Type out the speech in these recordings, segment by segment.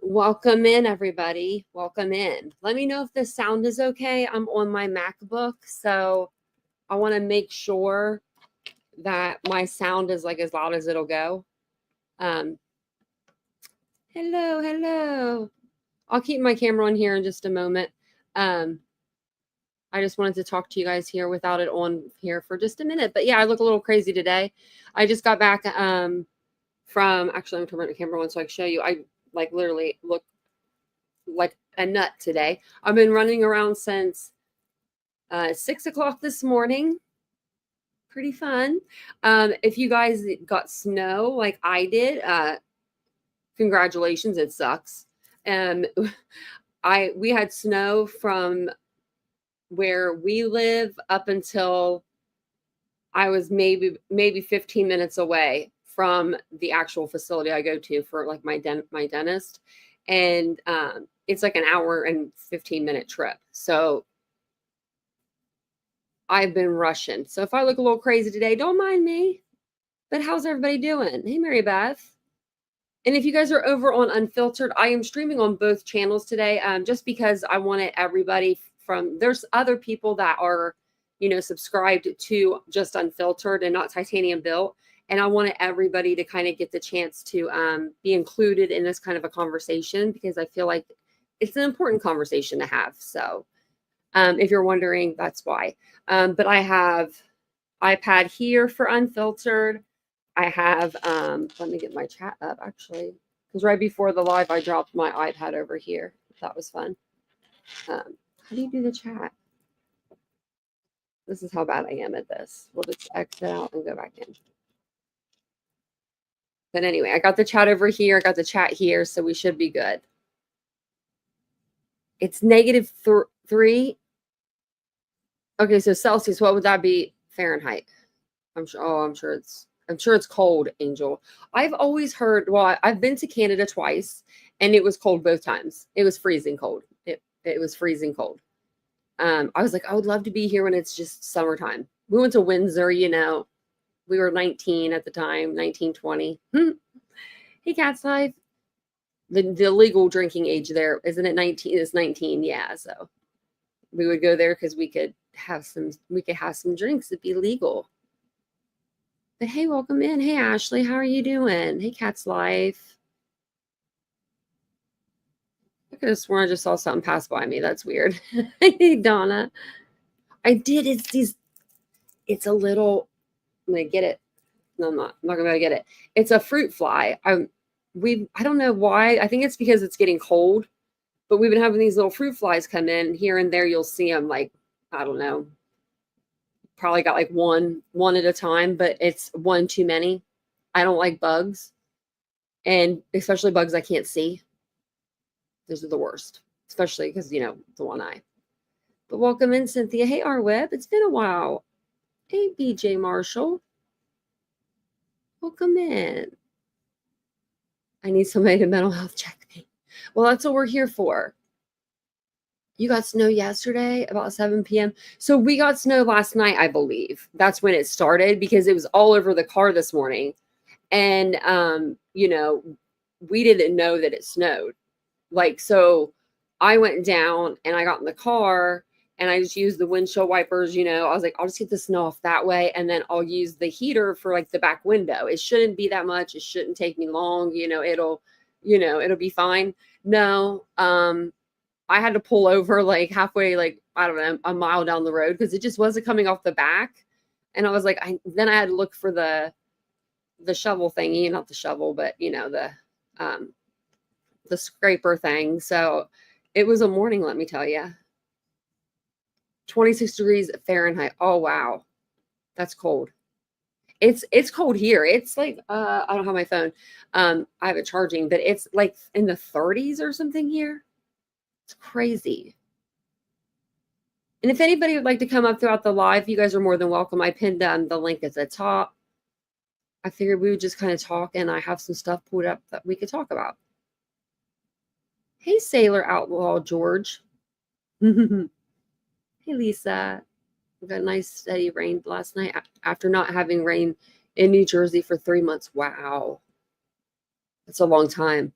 Welcome in, everybody. Welcome in. Let me know if the sound is okay. I'm on my MacBook, so I want to make sure that my sound is like as loud as it'll go. Hello. I'll keep my camera on here in just a moment. I just wanted to talk to you guys here without it on here for just a minute. But yeah, I look a little crazy today. I just got back from, actually, I'm turning the camera on so I can show you. I like literally look like a nut today. I've been running around since 6 o'clock this morning. Pretty fun. If you guys got snow like I did, congratulations. It sucks. We had snow from where we live up until I was maybe 15 minutes away from the actual facility I go to for like my dentist, and it's like an hour and 15-minute trip. So I've been rushing. So if I look a little crazy today, don't mind me. But how's everybody doing? Hey, Mary Beth. And if you guys are over on Unfiltered, I am streaming on both channels today, just because I wanted everybody there's other people that are, subscribed to just Unfiltered and not Titanium Built. And I wanted everybody to kind of get the chance to be included in this kind of a conversation, because I feel like it's an important conversation to have. So if you're wondering, that's why. But I have iPad here for Unfiltered. I have, let me get my chat up actually, because right before the live, I dropped my iPad over here. That was fun. How do you do the chat? This is how bad I am at this. We'll just exit out and go back in. But anyway, I got the chat over here. I got the chat here, so we should be good. It's -3. Okay, so Celsius, what would that be Fahrenheit? I'm sure it's cold, Angel. I've always heard, well, I've been to Canada twice, and it was cold both times. It was freezing cold. It was freezing cold. I was like, I would love to be here when it's just summertime. We went to Windsor, we were 19 at the time, 19, 20. Hey, Cat's Life. The legal drinking age there, isn't it 19? It's 19, yeah. So we would go there because we could have some drinks. It'd be legal. But hey, welcome in. Hey, Ashley, how are you doing? Hey, Cat's Life. I could have sworn I just saw something pass by me. That's weird. Hey, Donna. I did. It's a little, I'm going to get it. No, I'm not going to be able to get it. It's a fruit fly. I don't know why. I think it's because it's getting cold, but we've been having these little fruit flies come in here and there. You'll see them like, I don't know, probably got like one at a time, but it's one too many. I don't like bugs, and especially bugs I can't see. Those are the worst, especially because, the one eye. But welcome in, Cynthia. Hey, R-Web. It's been a while. Hey, BJ Marshall. Welcome in. I need somebody to mental health check me. Well, that's what we're here for. You got snow yesterday about 7 p.m. So we got snow last night, I believe. That's when it started, because it was all over the car this morning. And, we didn't know that it snowed. So I went down and I got in the car and I just used the windshield wipers. I was like, I'll just get the snow off that way. And then I'll use the heater for like the back window. It shouldn't be that much. It shouldn't take me long. It'll be fine. No, I had to pull over like halfway, like, I don't know, a mile down the road, because it just wasn't coming off the back. And I was like, then I had to look for the shovel thingy, not the shovel, but the scraper thing. So it was a morning, let me tell you. 26 degrees Fahrenheit. Oh, wow. That's cold. It's cold here. It's like, I don't have my phone. I have it charging, but it's like in the 30s or something here. It's crazy. And if anybody would like to come up throughout the live, you guys are more than welcome. I pinned the link at the top. I figured we would just kind of talk, and I have some stuff pulled up that we could talk about. Hey, Sailor Outlaw George. Hey, Lisa. We got a nice steady rain last night after not having rain in New Jersey for 3 months. Wow. That's a long time.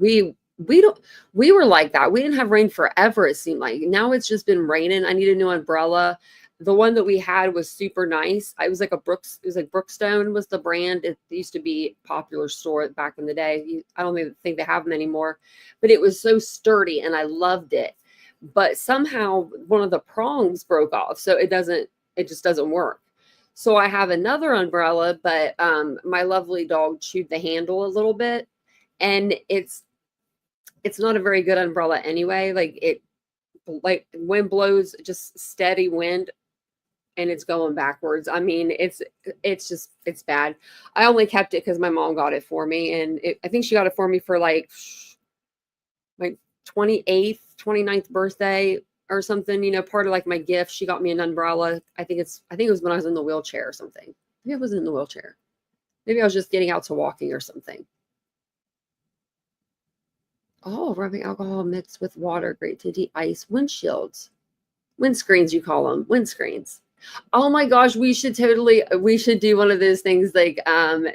we don't we were like that. We didn't have rain forever, it seemed like. Now it's just been raining. I need a new umbrella. The one that we had was super nice. It was like Brookstone was the brand. It used to be a popular store back in the day. I don't even think they have them anymore, but it was so sturdy and I loved it. But somehow one of the prongs broke off, so it just doesn't work. So I have another umbrella, but my lovely dog chewed the handle a little bit, and it's not a very good umbrella anyway. Like wind blows, just steady wind, and it's going backwards. I mean, it's bad. I only kept it because my mom got it for me, and I think she got it for me for like my 28th, 29th birthday or something, part of like my gift. She got me an umbrella. I think it was when I was in the wheelchair or something. Maybe I wasn't in the wheelchair. Maybe I was just getting out to walking or something. Oh, rubbing alcohol mixed with water, great to de-ice windshields. Windscreens, you call them. Windscreens. Oh my gosh, we should do one of those things like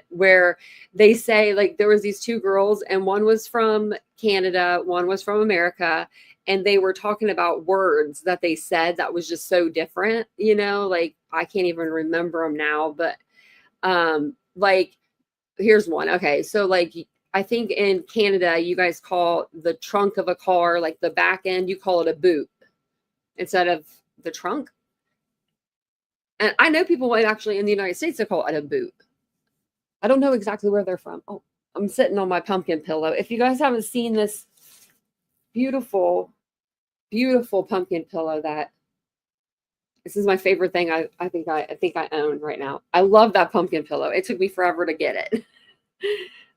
where they say like there was these two girls and one was from Canada, one was from America, and they were talking about words that they said that was just so different, like I can't even remember them now, but like here's one. Okay, so like I think in Canada you guys call the trunk of a car, like the back end, you call it a boot instead of the trunk. And I know people actually in the United States, they call it a boot. I don't know exactly where they're from. Oh, I'm sitting on my pumpkin pillow. If you guys haven't seen this beautiful, beautiful pumpkin pillow, this is my favorite thing I think I own right now. I love that pumpkin pillow. It took me forever to get it.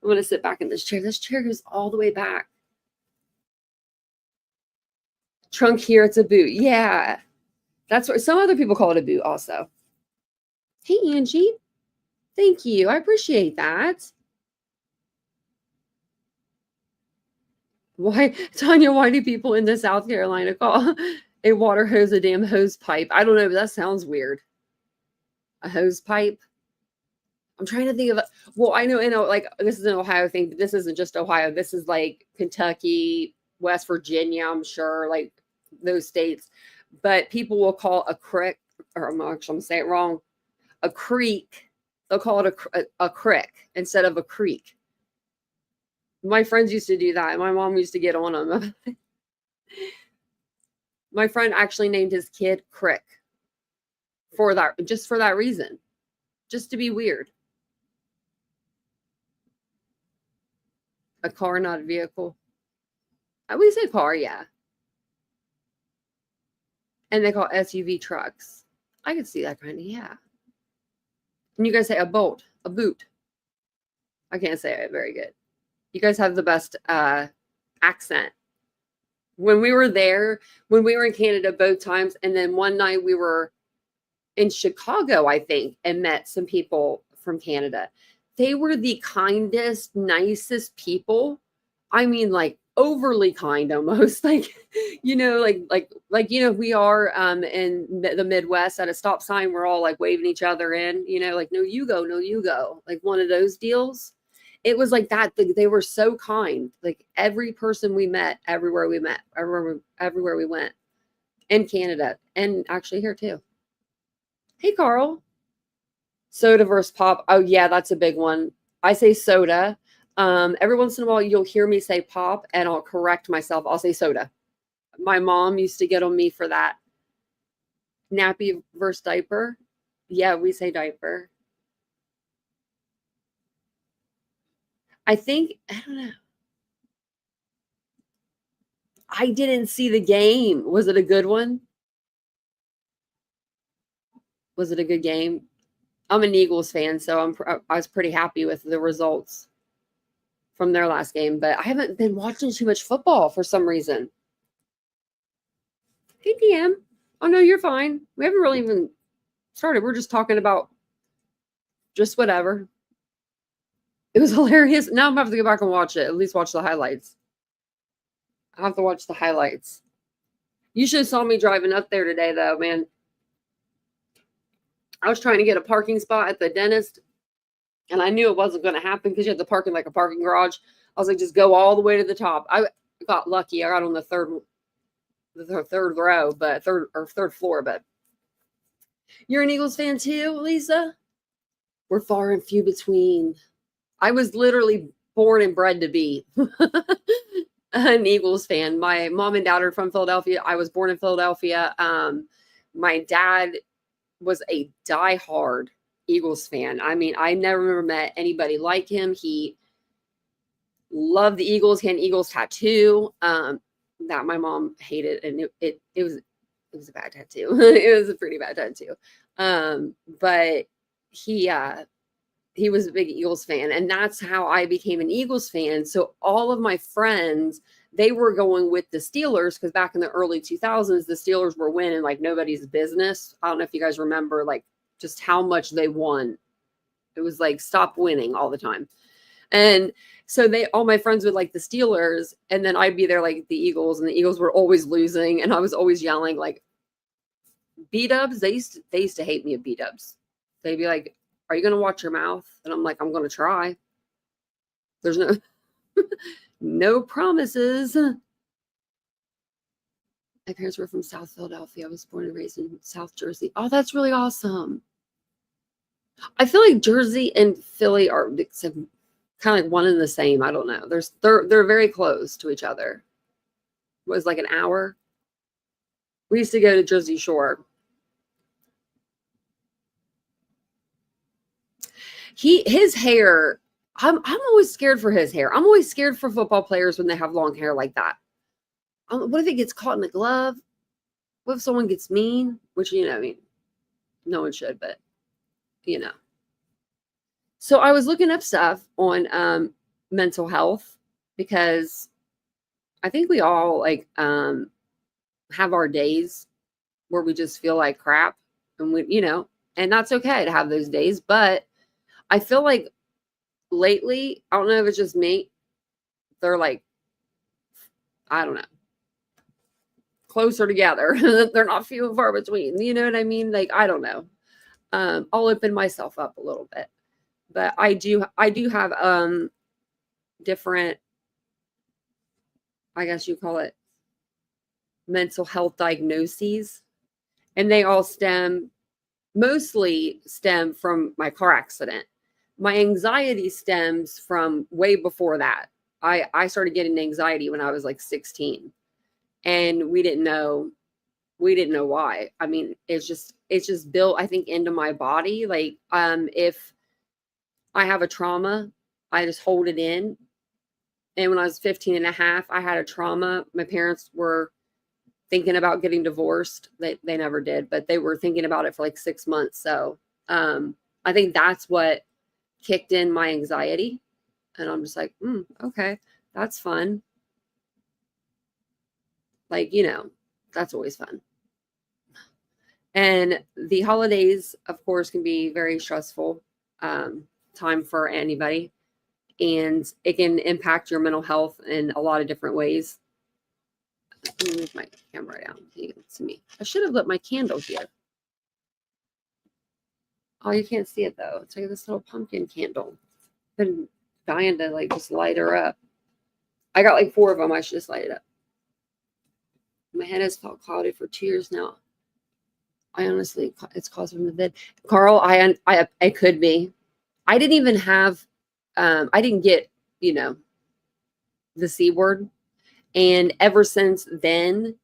I'm going to sit back in this chair. This chair goes all the way back. Trunk here, it's a boot. Yeah. That's what some other people call it, a boot also. Hey, Angie. Thank you. I appreciate that. Why, Tanya, why do people in the South Carolina call a water hose a damn hose pipe? I don't know, but that sounds weird. A hose pipe? I'm trying to think of well, I know, like this is an Ohio thing, but this isn't just Ohio. This is like Kentucky, West Virginia, I'm sure, like those states. But people will call a creek, or I'm actually going to say it wrong, a creek. They'll call it a creek instead of a creek. My friends used to do that. My mom used to get on them. My friend actually named his kid Crick for that reason, just to be weird. A car, not a vehicle. We say car, yeah. And they call SUV trucks. I could see that kind of, yeah. And you guys say a boat, a boot. I can't say it very good. You guys have the best accent. When we were in Canada both times, and then one night we were in Chicago, I think, and met some people from Canada. They were the kindest, nicest people. I mean, like overly kind almost, like we are in the Midwest at a stop sign, we're all like waving each other in, like no you go, like one of those deals. It was like that. They were so kind, like every person we met, everywhere we went in Canada, and actually here too. Hey Carl. Soda versus pop. Oh yeah, that's a big one. I say soda. Every once in a while, you'll hear me say pop, and I'll correct myself. I'll say soda. My mom used to get on me for that. Nappy versus diaper. Yeah, we say diaper. I don't know. I didn't see the game. Was it a good one? Was it a good game? I'm an Eagles fan, so I was pretty happy with the results from their last game, but I haven't been watching too much football for some reason. Hey, DM. Oh, no, you're fine. We haven't really even started. We're just talking about just whatever. It was hilarious. Now I'm going to have to go back and watch it. At least watch the highlights. I have to watch the highlights. You should have saw me driving up there today, though, man. I was trying to get a parking spot at the dentist, and I knew it wasn't going to happen because you had to park in like a parking garage. I was like, just go all the way to the top. I got lucky. I got on the third row, but third floor. But you're an Eagles fan too, Lisa? We're far and few between. I was literally born and bred to be an Eagles fan. My mom and dad are from Philadelphia. I was born in Philadelphia. My dad was a diehard Eagles fan. I mean, I never met anybody like him. He loved the Eagles. He had an Eagles tattoo that my mom hated, and it was a bad tattoo. It was a pretty bad tattoo. But he was a big Eagles fan, and that's how I became an Eagles fan. So all of my friends, they were going with the Steelers because back in the early 2000s, the Steelers were winning like nobody's business. I don't know if you guys remember like just how much they won. It was like stop winning all the time. And so all my friends would like the Steelers, and then I'd be there like the Eagles, and the Eagles were always losing, and I was always yelling like B-dubs. They used to hate me at B-dubs. They'd be like, are you going to watch your mouth? And I'm like, I'm going to try. There's no promises. My parents were from South Philadelphia. I was born and raised in South Jersey. Oh, that's really awesome. I feel like Jersey and Philly are kind of like one and the same. I don't know. They're very close to each other. It was like an hour. We used to go to Jersey Shore. His hair, I'm always scared for his hair. I'm always scared for football players when they have long hair like that. What if it gets caught in a glove? What if someone gets mean? Which, I mean, no one should, but, So I was looking up stuff on mental health because I think we all, like, have our days where we just feel like crap. And, and that's okay to have those days, but I feel like lately, I don't know if it's just me, they're like, I don't know, closer together. They're not few and far between. You know what I mean? Like, I don't know. I'll open myself up a little bit. But I do have different, I guess you call it, mental health diagnoses. And they all mostly stem from my car accident. My anxiety stems from way before that. I started getting anxiety when I was like 16, and we didn't know why. I mean, it's just built, I think, into my body. Like, if I have a trauma, I just hold it in. And when I was 15 and a half, I had a trauma. My parents were thinking about getting divorced. They never did, but they were thinking about it for like 6 months. So I think that's what kicked in my anxiety. And I'm just like, okay, that's fun. Like, that's always fun. And the holidays, of course, can be very stressful time for anybody. And it can impact your mental health in a lot of different ways. Let me move my camera down so you can see me. I should have lit my candle here. Oh, you can't see it though. It's like this little pumpkin candle. Been dying to like just light her up. I got like 4 of them. I should just light it up. My head has felt clouded for 2 years now. I honestly, it's caused from the vid. Carl, I could be. I didn't even have, I didn't get, the C word. And ever since then,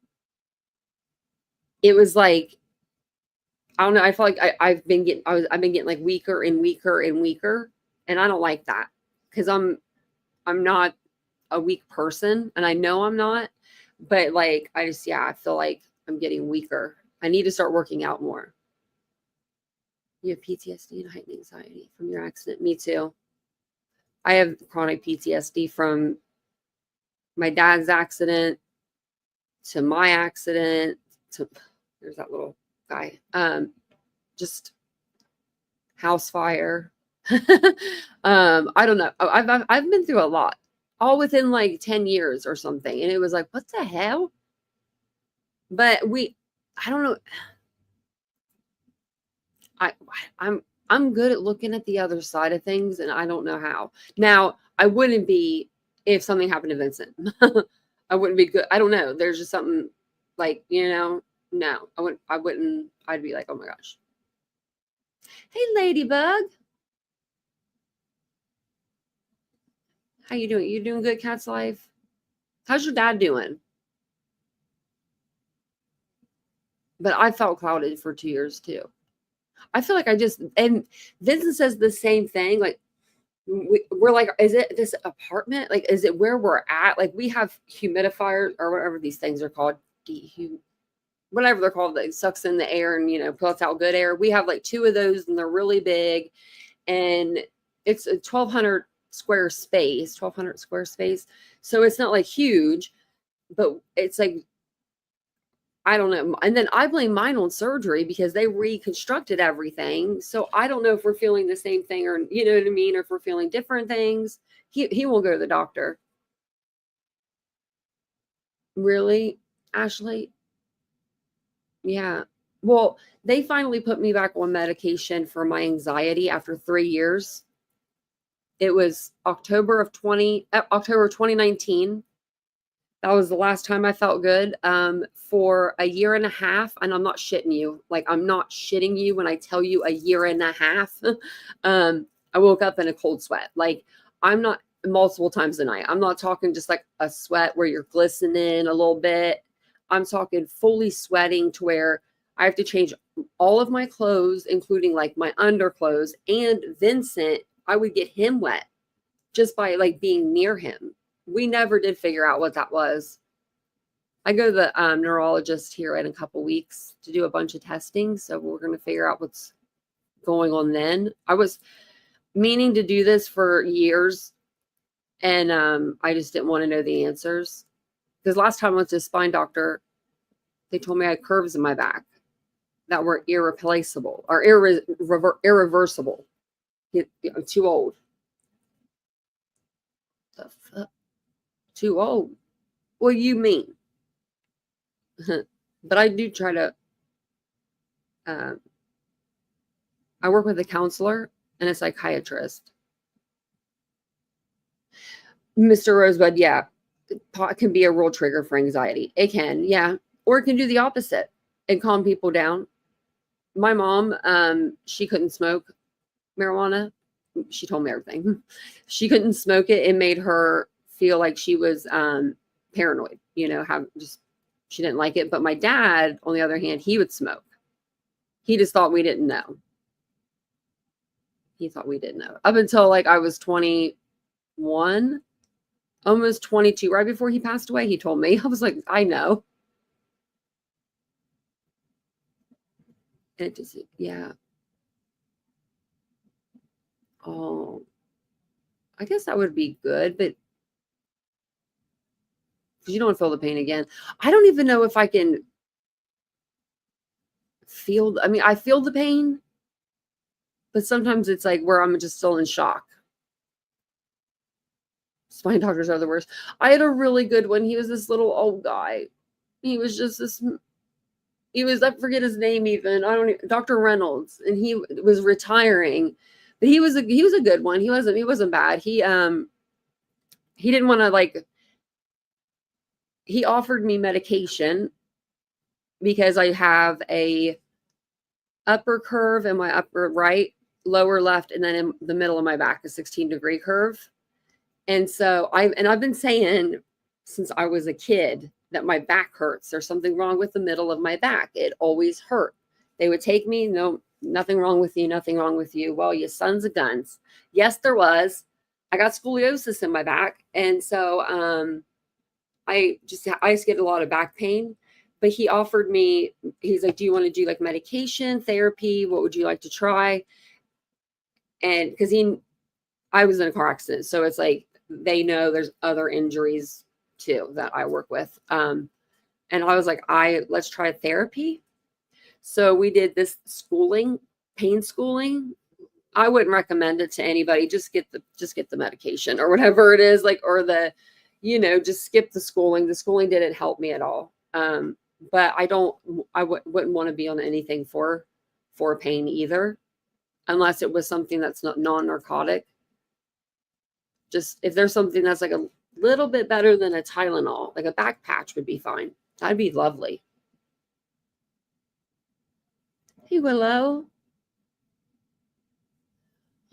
it was like, I don't know. I feel like I've been getting like weaker and weaker and weaker. And I don't like that because I'm not a weak person, and I know I'm not, but like, I feel like I'm getting weaker. I need to start working out more. You have PTSD and heightened anxiety from your accident. Me too. I have chronic PTSD from my dad's accident to my accident to, there's that little guy, just house fire. I don't know. I've been through a lot, all within like 10 years or something. And it was like, what the hell? But I don't know. I'm good at looking at the other side of things, and I don't know how. Now, I wouldn't be if something happened to Vincent. I wouldn't be good. I don't know. There's just something like, no, I'd be like, oh my gosh. Hey, Ladybug. How you doing? You doing good, Cat's Life? How's your dad doing? But I felt clouded for 2 years too. I feel like and Vincent says the same thing. Like, we're like, is it this apartment? Like, is it where we're at? Like, we have humidifiers or whatever these things are called. Whatever they're called, that sucks in the air and, puts out good air. We have like 2 of those and they're really big. And it's a 1,200 square space. So it's not like huge, but it's like, I don't know. And then I blame mine on surgery because they reconstructed everything. So I don't know if we're feeling the same thing or, you know what I mean? Or if we're feeling different things. He won't go to the doctor. Really, Ashley? Yeah. Well, they finally put me back on medication for my anxiety after 3 years. It was October 2019. That was the last time I felt good. For a year and a half, and I'm not shitting you. Like, I'm not shitting you when I tell you a year and a half. I woke up in a cold sweat. Like, I'm not multiple times a night. I'm not talking just like a sweat where you're glistening a little bit. I'm talking fully sweating to where I have to change all of my clothes, including like my underclothes. And Vincent, I would get him wet just by like being near him. We never did figure out what that was. I go to the neurologist here in a couple weeks to do a bunch of testing. So we're going to figure out what's going on then. I was meaning to do this for years. And I just didn't want to know the answers. Because last time I went to a spine doctor, they told me I had curves in my back that were irreplaceable or irreversible. I'm too old. The fuck? Too old? What do you mean? But I do try to. I work with a counselor and a psychiatrist. Mr. Rosebud, yeah, pot can be a real trigger for anxiety. It can, yeah. Or it can do the opposite and calm people down. My mom, she couldn't smoke marijuana. She told me everything. She couldn't smoke it. It made her feel like she was paranoid, she didn't like it. But my dad, on the other hand, he would smoke. He just thought we didn't know. He thought we didn't know. Up until like I was 21, almost 22, right before he passed away, he told me. I was like, I know. And it just, yeah. Oh, I guess that would be good, but because you don't feel the pain again. I don't even know if I can feel, I feel the pain, but sometimes it's like where I'm just still in shock. Spine doctors are the worst. I had a really good one. He was this little old guy. He was just I forget his name even. Dr. Reynolds, and he was retiring, but he was a good one. He wasn't bad. He didn't want to he offered me medication because I have a upper curve in my upper right, lower left, and then in the middle of my back, a 16-degree curve. And so I've been saying since I was a kid that my back hurts. There's something wrong with the middle of my back. It always hurt. They would take me, no, nothing wrong with you, nothing wrong with you. Well, you sons of guns. Yes, there was. I got scoliosis in my back. And so I just get a lot of back pain. But he offered me, he's like, do you want to do like medication, therapy? What would you like to try? And because I was in a car accident. So it's like, they know there's other injuries too that I work with. And I was like, let's try therapy. So we did this pain schooling. I wouldn't recommend it to anybody. Just get the medication or whatever it is, just skip the schooling. The schooling didn't help me at all. But I wouldn't want to be on anything for pain either, unless it was something that's not non-narcotic. Just if there's something that's like Little bit better than a Tylenol. Like a back patch would be fine. That'd be lovely. Hey, Willow.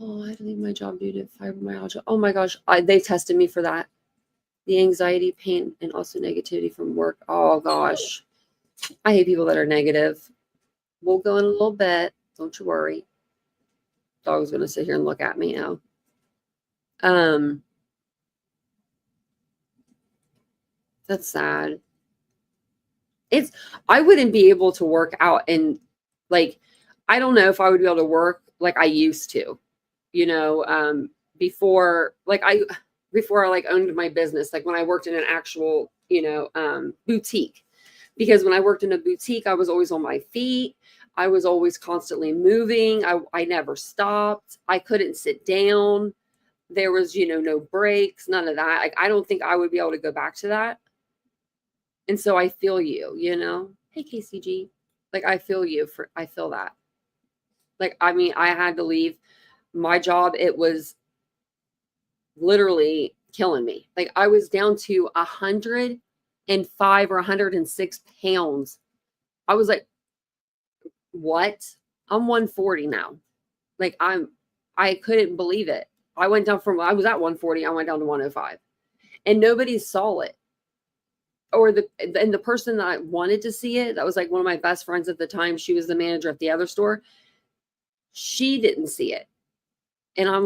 Oh, I had to leave my job due to fibromyalgia. Oh my gosh, they tested me for that. The anxiety, pain, and also negativity from work. Oh gosh, I hate people that are negative. We'll go in a little bit. Don't you worry. Dog's gonna sit here and look at me now. That's sad. I wouldn't be able to work out, and like, I don't know if I would be able to work like I used to, before I like owned my business, like when I worked in an actual, boutique. Because when I worked in a boutique, I was always on my feet. I was always constantly moving. I never stopped. I couldn't sit down. There was, no breaks, none of that. Like, I don't think I would be able to go back to that. And so I feel you, Hey, KCG. Like, I feel that. Like, I mean, I had to leave my job. It was literally killing me. Like, I was down to 105 or 106 pounds. I was like, what? I'm 140 now. Like, I couldn't believe it. I was at 140. I went down to 105, and nobody saw it. Or the person that I wanted to see it, that was like one of my best friends at the time. She was the manager at the other store. She didn't see it. And I'm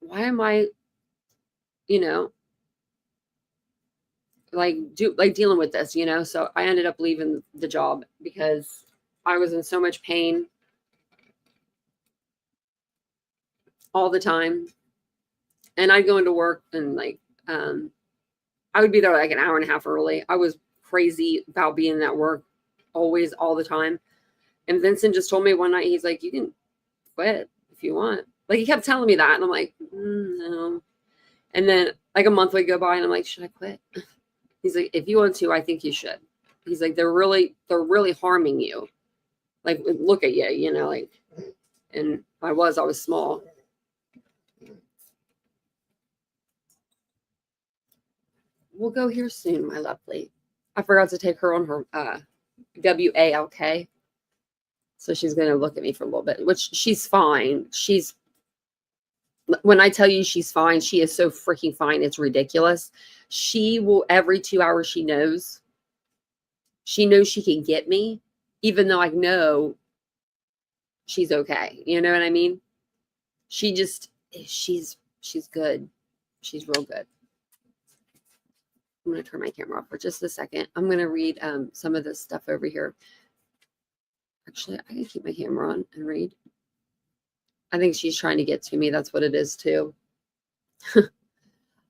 why am I, dealing with this, So I ended up leaving the job because I was in so much pain all the time. And I'd go into work and I would be there like an hour and a half early. I was crazy about being at work always, all the time. And Vincent just told me one night, he's like, you can quit if you want. Like, he kept telling me that. And I'm like, no. And then like a month would go by and I'm like, should I quit? He's like, if you want to, I think you should. He's like, they're really harming you. Like, look at you, and I was small. We'll go here soon, my lovely. I forgot to take her on her WALK. So she's going to look at me for a little bit, which she's fine. When I tell you she's fine, she is so freaking fine. It's ridiculous. She will, every 2 hours, she knows she can get me, even though I know she's okay. You know what I mean? She's good. She's real good. I'm going to turn my camera off for just a second. I'm going to read some of this stuff over here. Actually, I can keep my camera on and read. I think she's trying to get to me. That's what it is too.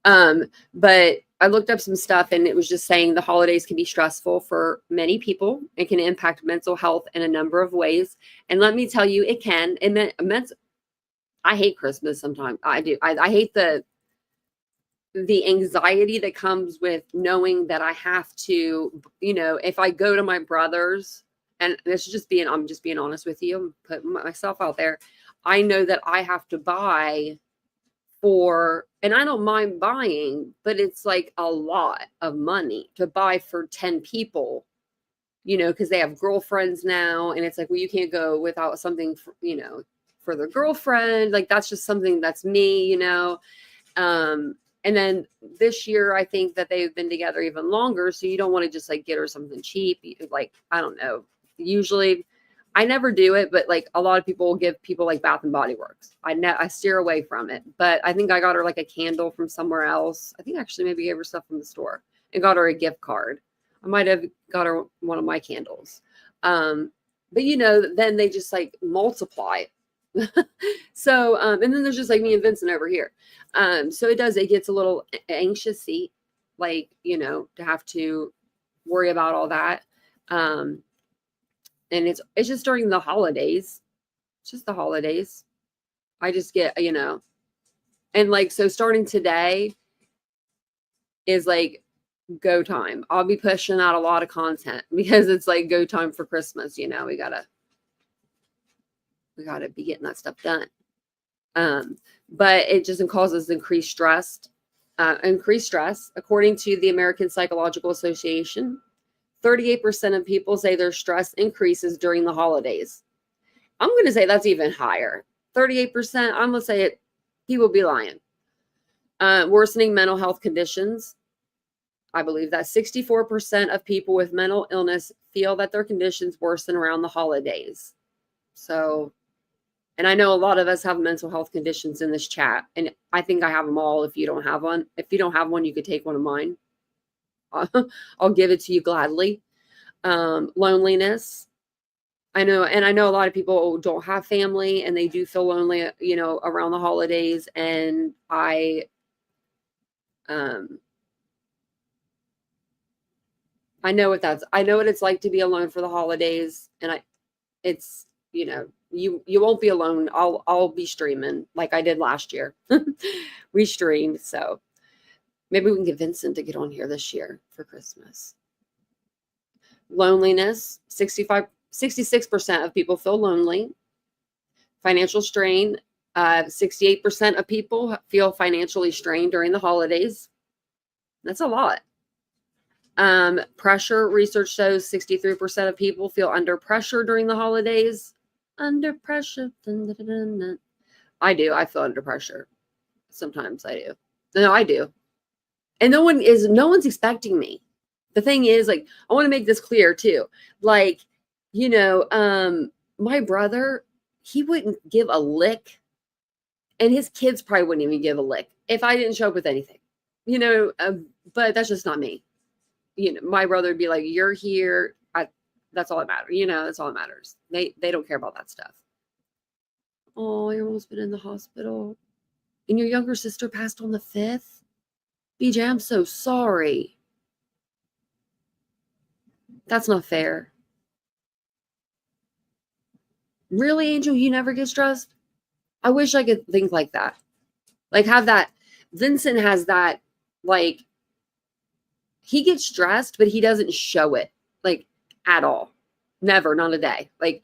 But I looked up some stuff and it was just saying the holidays can be stressful for many people. It can impact mental health in a number of ways. And let me tell you, it can. I hate Christmas sometimes. I do. I hate the anxiety that comes with knowing that I have to, if I go to my brother's, and I'm just being honest with you, I'm putting myself out there. I know that I have to buy and I don't mind buying, but it's like a lot of money to buy for 10 people, because they have girlfriends now. And it's like, well, you can't go without something, for their girlfriend. Like, that's just something that's me, and then this year, I think that they've been together even longer. So you don't want to just like get her something cheap. Like, I don't know. Usually I never do it, but like a lot of people will give people like Bath and Body Works. I steer away from it, but I think I got her like a candle from somewhere else. I think actually maybe gave her stuff from the store and got her a gift card. I might have got her one of my candles. But then they just like multiply. So, and then there's just like me and Vincent over here. So it gets a little anxious-y, like, to have to worry about all that. And it's just during the holidays. It's just the holidays. I just get, and like, so starting today is like go time. I'll be pushing out a lot of content because it's like go time for Christmas. We gotta be getting that stuff done. But it just causes increased stress. increased stress. According to the American Psychological Association, 38% of people say their stress increases during the holidays. I'm going to say that's even higher. 38%, I'm going to say it, he will be lying. Worsening mental health conditions. I believe that 64% of people with mental illness feel that their conditions worsen around the holidays. So, and I know a lot of us have mental health conditions in this chat, and I think I have them all. If you don't have one, you could take one of mine. I'll give it to you gladly. Loneliness. I know a lot of people don't have family and they do feel lonely, around the holidays. And I know what it's like to be alone for the holidays. And you won't be alone. I'll be streaming like I did last year. We streamed. So maybe we can get Vincent to get on here this year for Christmas. Loneliness, 66% of people feel lonely. Financial strain, 68% of people feel financially strained during the holidays. That's a lot. Pressure, research shows 63% of people feel under pressure during the holidays. Under pressure. Dun, dun, dun, dun. I do. I feel under pressure. Sometimes I do. No, I do. And no one's expecting me. The thing is, like, I want to make this clear too. Like, my brother, he wouldn't give a lick, and his kids probably wouldn't even give a lick if I didn't show up with anything, but that's just not me. My brother would be like, you're here. That's all that matters. That's all that matters. They don't care about that stuff. Oh, you're almost been in the hospital and your younger sister passed on the 5th. BJ, I'm so sorry. That's not fair. Really, Angel, you never get stressed? I wish I could think like that. Like, have that. Vincent has that, like, he gets stressed, but he doesn't show it, like, at all. Never, not a day. Like,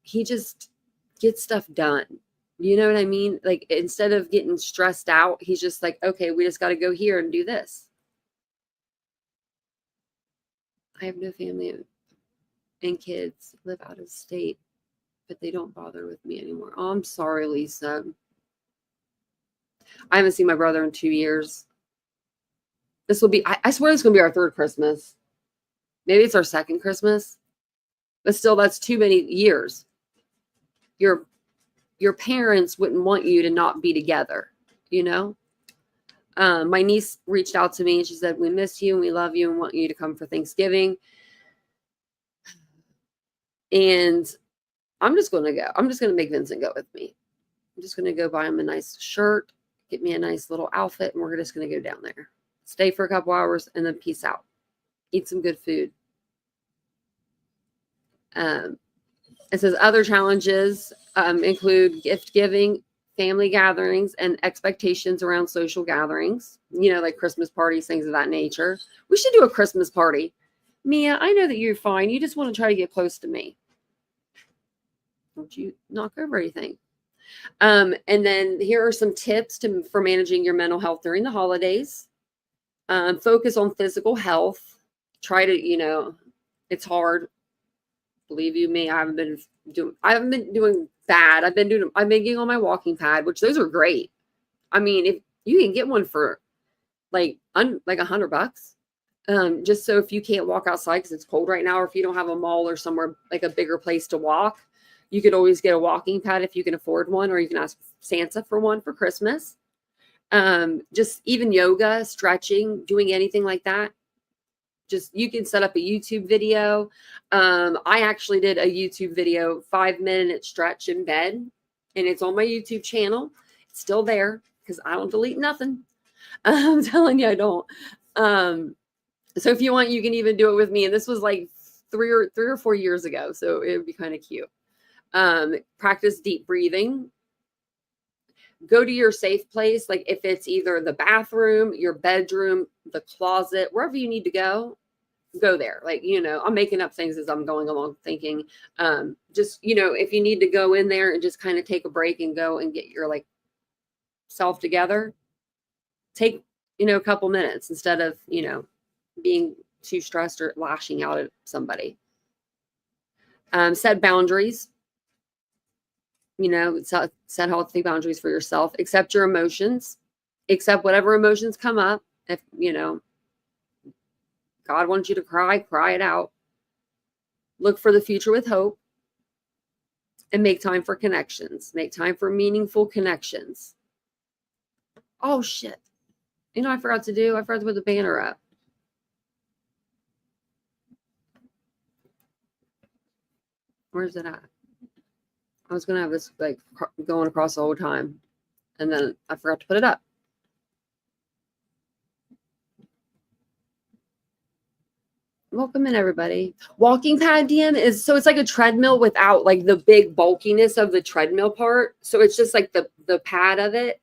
he just gets stuff done. You know what I mean? Like, instead of getting stressed out, he's just like, okay, we just got to go here and do this. I have no family and kids, live out of state, but they don't bother with me anymore. Oh, I'm sorry, Lisa. I haven't seen my brother in 2 years. This will be, I swear this is going to be our 3rd Christmas. Maybe it's our 2nd Christmas, but still, that's too many years. Your parents wouldn't want you to not be together, My niece reached out to me and she said, we miss you and we love you and want you to come for Thanksgiving. And I'm just going to go. I'm just going to make Vincent go with me. I'm just going to go buy him a nice shirt, get me a nice little outfit, and we're just going to go down there. Stay for a couple hours and then peace out. Eat some good food. It says other challenges include gift giving, family gatherings, and expectations around social gatherings, like Christmas parties, things of that nature. We should do a Christmas party. Mia, I know that you're fine. You just want to try to get close to me. Don't you knock over anything. And then here are some tips for managing your mental health during the holidays. Focus on physical health. Try to, it's hard. Believe you me, I haven't been doing bad. I've been getting on my walking pad, which those are great. I mean, if you can get one for like $100, just so if you can't walk outside because it's cold right now, or if you don't have a mall or somewhere like a bigger place to walk, you could always get a walking pad if you can afford one, or you can ask Santa for one for Christmas. Just even yoga, stretching, doing anything like that. Just, you can set up a YouTube video. I actually did a YouTube video, 5-minute stretch in bed, and it's on my YouTube channel. It's still there because I don't delete nothing. I'm telling you, I don't. So if you want, you can even do it with me. And this was like 3 or 4 years ago, so it would be kind of cute. Practice deep breathing. Go to your safe place, like if it's either the bathroom, your bedroom, the closet, wherever you need to go there. Like, I'm making up things as I'm going along thinking, just, if you need to go in there and just kind of take a break and go and get your like self together, take, a couple minutes instead of, being too stressed or lashing out at somebody. Set boundaries, set healthy boundaries for yourself. Accept your emotions, accept whatever emotions come up. If, God wants you to cry it out. Look for the future with hope. And make time for connections. Make time for meaningful connections. Oh, shit. I forgot to put the banner up. Where's it at? I was going to have this like going across the whole time. And then I forgot to put it up. Welcome in, everybody. Walking pad, DM, it's like a treadmill without like the big bulkiness of the treadmill part. So it's just like the pad of it.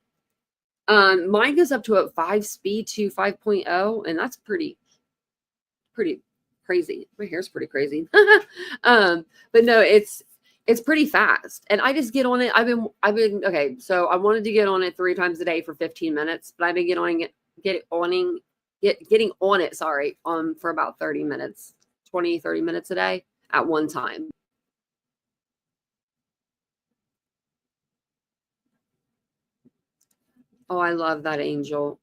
Mine goes up to a 5-speed to 5.0, and that's pretty crazy. My hair's pretty crazy. But no, it's pretty fast. And I just get on it. I've been okay. So I wanted to get on it 3 times a day for 15 minutes, but I've been getting on it, for about 30 minutes, 20, 30 minutes a day at one time. Oh, I love that, Angel.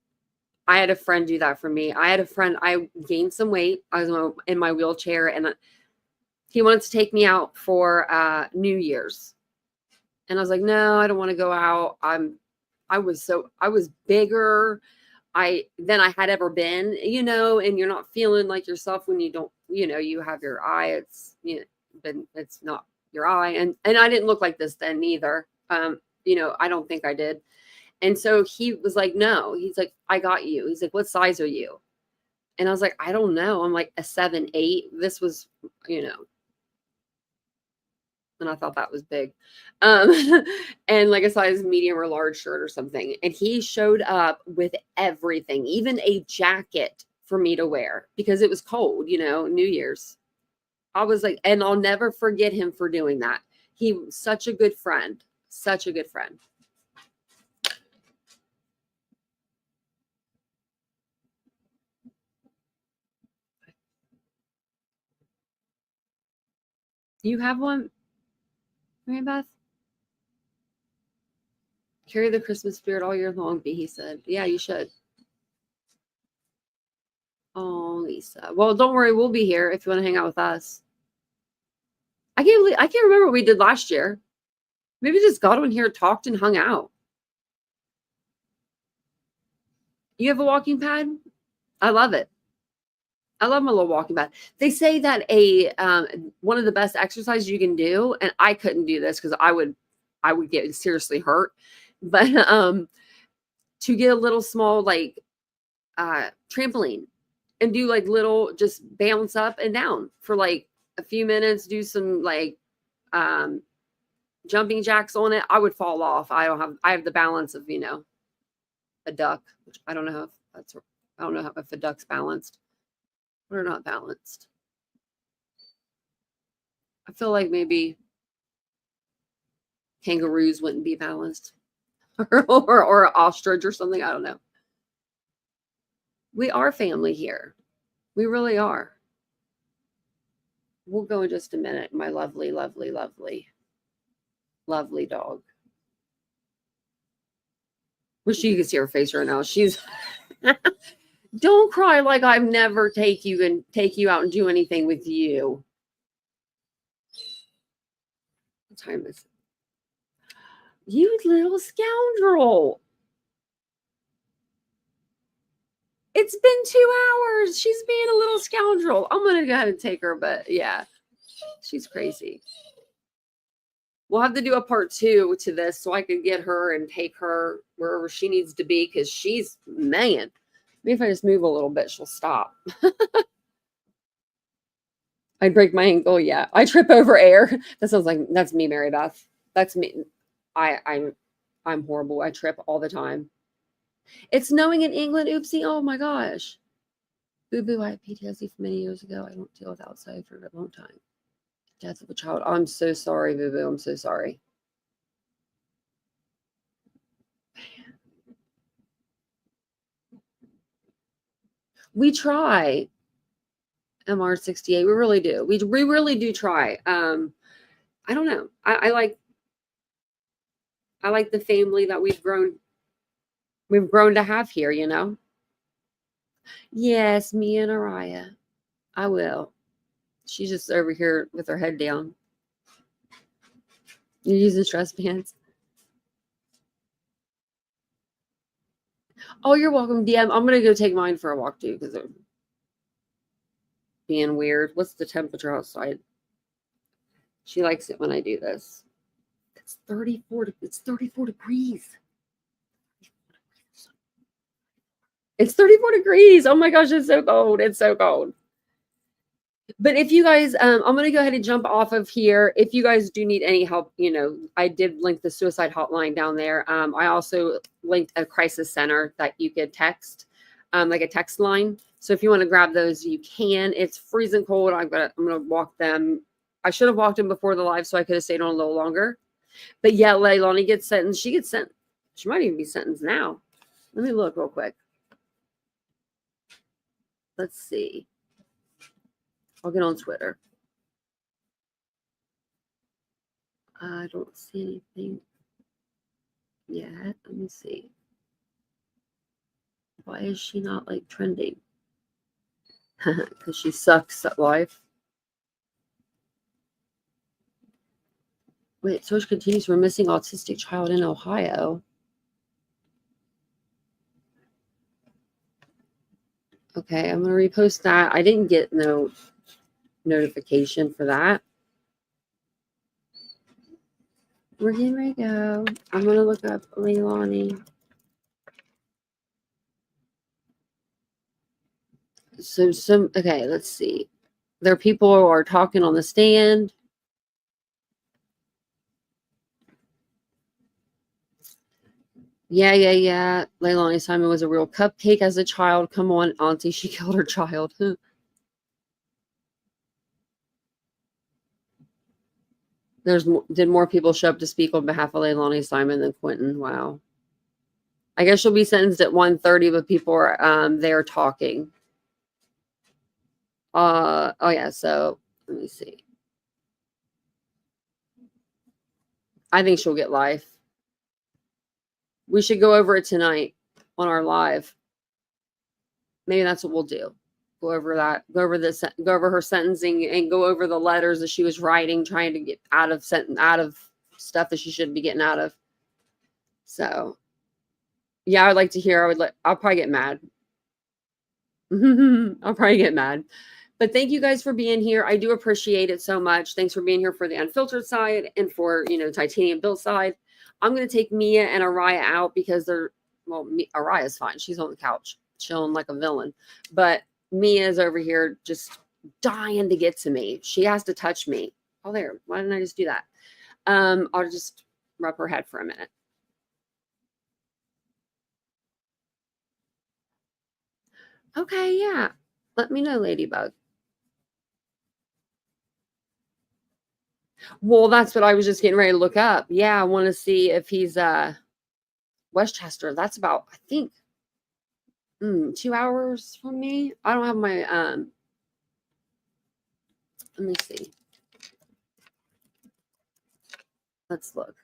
I had a friend do that for me. I gained some weight. I was in my wheelchair, and he wanted to take me out for New Year's. And I was like, no, I don't want to go out. I was bigger than I had ever been, and you're not feeling like yourself when you don't, you have your eye, but it's not your eye. And I didn't look like this then either. I don't think I did. And so he was like, no, he's like, I got you. He's like, what size are you? And I was like, I don't know. I'm like a 7-8. This was, and I thought that was big. And like a size medium or large shirt or something. And he showed up with everything, even a jacket for me to wear because it was cold, New Year's. I was like, and I'll never forget him for doing that. He was such a good friend, such a good friend. You have one, Mary Beth? Carry the Christmas spirit all year long, B, he said. Yeah, you should. Oh, Lisa. Well, don't worry. We'll be here if you want to hang out with us. I can't remember what we did last year. Maybe just got on here, talked, and hung out. You have a walking pad? I love it. I love my little walking pad. They say that one of the best exercises you can do, and I couldn't do this because I would get seriously hurt, but to get a little small like trampoline and do like little, just bounce up and down for like a few minutes, do some like jumping jacks on it. I would fall off. I have the balance of, a duck, which I don't know if a duck's balanced or not balanced. I feel like maybe kangaroos wouldn't be balanced or an ostrich or something. I don't know. We are family here. We really are. We'll go in just a minute. My lovely, lovely, lovely, lovely dog. Wish you could see her face right now. She's don't cry like I've never take you out and do anything with you. What time is it? You little scoundrel. It's been 2 hours. She's being a little scoundrel. I'm going to go ahead and take her, but yeah, she's crazy. We'll have to do a part 2 to this so I can get her and take her wherever she needs to be because she's, man, maybe if I just move a little bit, she'll stop. I break my ankle. Yeah. I trip over air. That sounds like, that's me, Mary Beth. That's me. I'm horrible. I trip all the time. It's snowing in England. Oopsie. Oh my gosh. Boo boo. I had PTSD from many years ago. I don't deal with outside for a long time. Death of a child. I'm so sorry, boo boo. I'm so sorry. We try. MR68. We really do. We really do try. I don't know. I like the family that we've grown to have here, you know? Yes, me and Araya. I will. She's just over here with her head down. You're using stress bands. Oh, you're welcome, DM. I'm gonna go take mine for a walk too, because they're being weird. What's the temperature outside? She likes it when I do this. It's 34. It's 34 degrees. It's 34 degrees. Oh my gosh, it's so cold. It's so cold. But if you guys, I'm going to go ahead and jump off of here. If you guys do need any help, you know, I did link the suicide hotline down there. I also linked a crisis center that you could text, like a text line. So if you want to grab those, you can. It's freezing cold. I'm going to walk them. I should have walked them before the live so I could have stayed on a little longer. But yeah, Leilani gets sentenced. She gets sent. She might even be sentenced now. Let me look real quick. Let's see. I'll get on Twitter. I don't see anything yet. Let me see. Why is she not like trending? Because she sucks at life. Wait, search continues for missing autistic child in Ohio. Okay, I'm going to repost that. I didn't get no notification for that. We're getting ready to go. I'm going to look up Leilani. Okay, let's see. There are people who are talking on the stand. Yeah. Leilani Simon was a real cupcake as a child. Come on, Auntie, she killed her child. Did more people show up to speak on behalf of Leilani Simon than Quentin? Wow. I guess she'll be sentenced at 1:30, but people are there talking. Oh yeah, so let me see. I think she'll get life. We should go over it tonight on our live. Maybe that's what we'll do. Go over that. Go over her sentencing and go over the letters that she was writing, trying to get out of stuff that she shouldn't be getting out of. So, yeah, I'd like to hear. I'll probably get mad. I'll probably get mad. But thank you guys for being here. I do appreciate it so much. Thanks for being here for the unfiltered side and for, titanium built side. I'm going to take Mia and Araya out because Araya's fine. She's on the couch chilling like a villain. But Mia's over here just dying to get to me. She has to touch me. Oh, there. Why didn't I just do that? I'll just rub her head for a minute. Okay, yeah. Let me know, Ladybug. Well, that's what I was just getting ready to look up. Yeah, I want to see if he's Westchester. That's about, I think, 2 hours from me. I don't have my let me see. Let's look.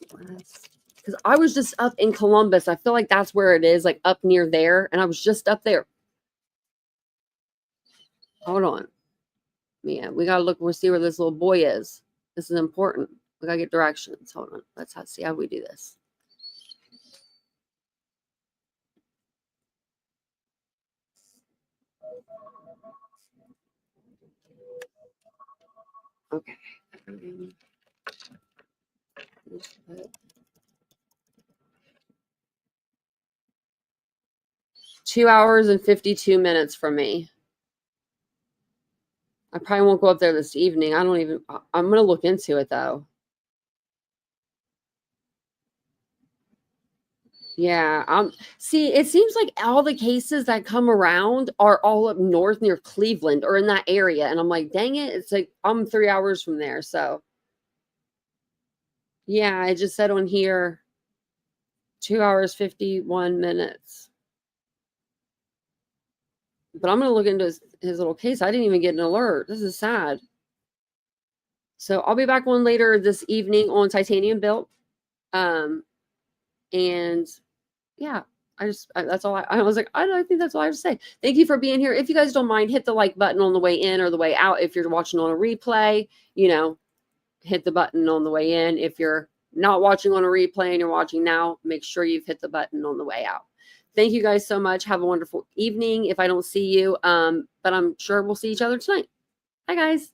Because I was just up in Columbus. I feel like that's where it is, like up near there. And I was just up there. Hold on. Yeah, we got to look. We'll see where this little boy is. This is important. We got to get directions. Hold on. Let's see how we do this. Okay. 2 hours and 52 minutes from me. I probably won't go up there this evening. I'm going to look into it though. Yeah. See, it seems like all the cases that come around are all up north near Cleveland or in that area. And I'm like, dang it. It's like, I'm 3 hours from there. So yeah, I just said on here 2 hours, 51 minutes. But I'm going to look into his little case. I didn't even get an alert. This is sad. So I'll be back on later this evening on Titanium Built. And yeah, that's all I was like, I think that's all I have to say. Thank you for being here. If you guys don't mind, hit the like button on the way in or the way out. If you're watching on a replay, hit the button on the way in. If you're not watching on a replay and you're watching now, make sure you've hit the button on the way out. Thank you guys so much. Have a wonderful evening if I don't see you. But I'm sure we'll see each other tonight. Bye, guys.